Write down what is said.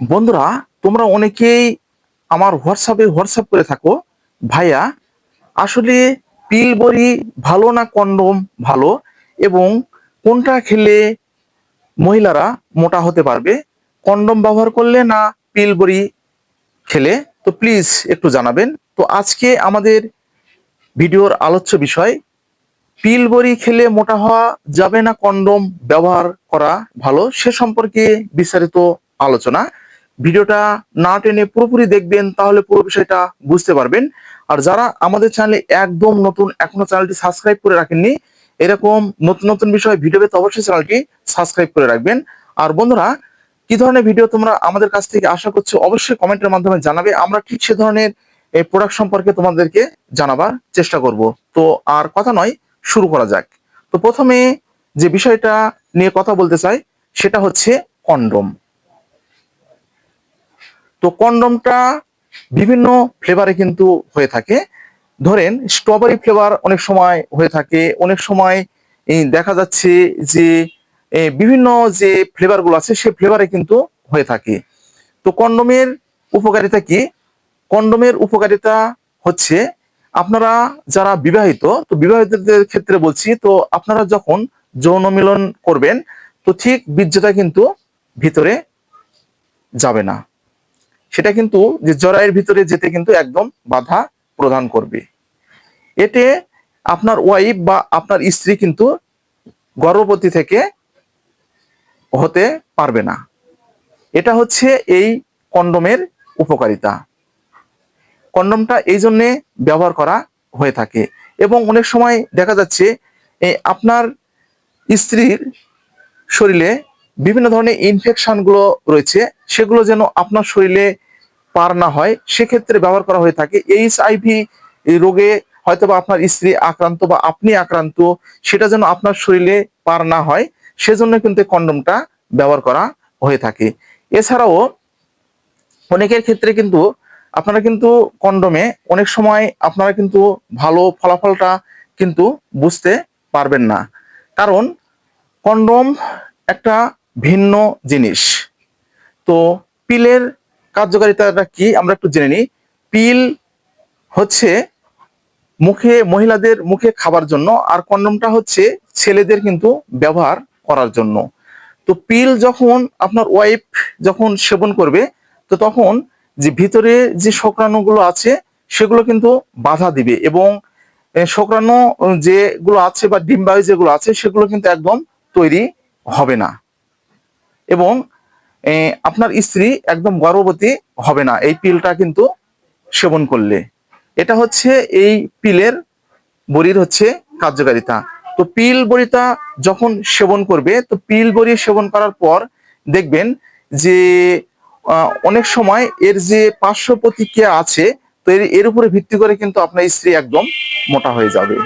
বন্ধুরা, তোমরা অনেকেই আমার হোয়াটসঅ্যাপ করে থাকো, ভাইয়া আসলে পিল বড়ি ভালো না কন্ডম ভালো, এবং কোনটা খেলে মহিলারা মোটা হতে পারবে, কন্ডম ব্যবহার করলে না পিল বড়ি খেলে? তো প্লিজ একটু জানাবেন। তো আজকে আমাদের ভিডিওর আলোচ্য বিষয়, পিল বড়ি খেলে মোটা হওয়া যাবে না কন্ডম ব্যবহার করা ভালো, সে সম্পর্কে বিস্তারিত আলোচনা। ভিডিওটা না টেনে পুরোপুরি দেখবেন, তাহলে পুরো বিষয়টা বুঝতে পারবেন। আর যারা আমাদের চ্যানেলে একদম নতুন, এখনো চ্যানেলটি সাবস্ক্রাইব করে রাখেননি, এরকম নতুন নতুন বিষয় ভিডিও পেতে অবশ্যই চ্যানেলটি সাবস্ক্রাইব করে রাখবেন। আর বন্ধুরা, কি ধরনের ভিডিও তোমরা আমাদের কাছ থেকে আশা করছো অবশ্যই কমেন্টের মাধ্যমে জানাবে, আমরা ঠিক সে ধরনের এই প্রোডাক্ট সম্পর্কে তোমাদেরকে জানাবার চেষ্টা করব। তো আর কথা নয়, শুরু করা যাক। তো প্রথমে যে বিষয়টা নিয়ে কথা বলতে চাই সেটা হচ্ছে কন্ডম। তো কন্ডমটা বিভিন্ন ফ্লেভারে কিন্তু হয়ে থাকে। ধরেন স্ট্রবেরি ফ্লেভার অনেক সময় হয়ে থাকে, অনেক সময় দেখা যাচ্ছে যে বিভিন্ন যে ফ্লেভারগুলো আছে সেই ফ্লেভারে কিন্তু হয়ে থাকে। তো কন্ডমের উপকারিতা কি? কন্ডোমের উপকারিতা হচ্ছে, আপনারা যারা বিবাহিত, তো বিবাহিতদের ক্ষেত্রে বলছি, তো আপনারা যখন যৌন মিলন করবেন, তো ঠিক বীর্যটা কিন্তু ভিতরে যাবে না, সেটা কিন্তু যে জরায়ের ভিতরে যেতে কিন্তু একদম বাধা প্রদান করবে। এতে আপনার ওয়াইফ বা আপনার স্ত্রী কিন্তু গর্ভবতী থেকে হতে পারবে না। এটা হচ্ছে এই কন্ডোমের উপকারিতা। কন্ডমটা এই জন্যে ব্যবহার করা হয়ে থাকে। এবং অনেক সময় দেখা যাচ্ছে আপনার স্ত্রীর শরীরে বিভিন্ন ধরনের ইনফেকশনগুলো রয়েছে, সেগুলো যেন আপনার শরীরে পার না হয়, সেক্ষেত্রে ব্যবহার করা হয়ে থাকে। এইচআইভি রোগে হয়তো বা আপনার স্ত্রী আক্রান্ত বা আপনি আক্রান্ত, সেটা যেন আপনার শরীরে পার না হয়, সেজন্য কিন্তু কন্ডমটা ব্যবহার করা হয়ে থাকে। এছাড়াও অনেকের ক্ষেত্রে কিন্তু আপনারা কিন্তু কন্ডমে অনেক সময় আপনারা কিন্তু ভালো ফলাফলটা কিন্তু বুঝতে পারবেন না, কারণ কন্ডম একটা ভিন্ন জিনিস। তো পিলের কার্যকারিতাটা কি আমরা একটু জেনে নিই। পিল হচ্ছে মহিলাদের মুখে খাবার জন্য, আর কন্ডমটা হচ্ছে ছেলেদের কিন্তু ব্যবহার করার জন্য। তো পিল যখন আপনার ওয়াইফ যখন সেবন করবে, তো তখন যে ভিতরে যে শুক্রাণুগুলো আছে সেগুলো কিন্তু বাধা দিবে, এবং শুক্রাণু যেগুলো আছে বা ডিম্বাণু যেগুলো আছে সেগুলো কিন্তু একদম তৈরি হবে না, এবং আপনার স্ত্রী একদম গর্ভবতী হবে না এই পিলটা কিন্তু সেবন করলে। এটা হচ্ছে এই পিলের বড়ির হচ্ছে কার্যকারিতা। তো পিল বড়িটা যখন সেবন করবে, তো পিল বড়ি সেবন করার পর দেখবেন যে অনেক সময় এর যে পার্শ্ব প্রতিক্রিয়া আছে, তো এর উপরে ভিত্তি করে কিন্তু আপনার স্ত্রী একদম মোটা হয়ে যাবে।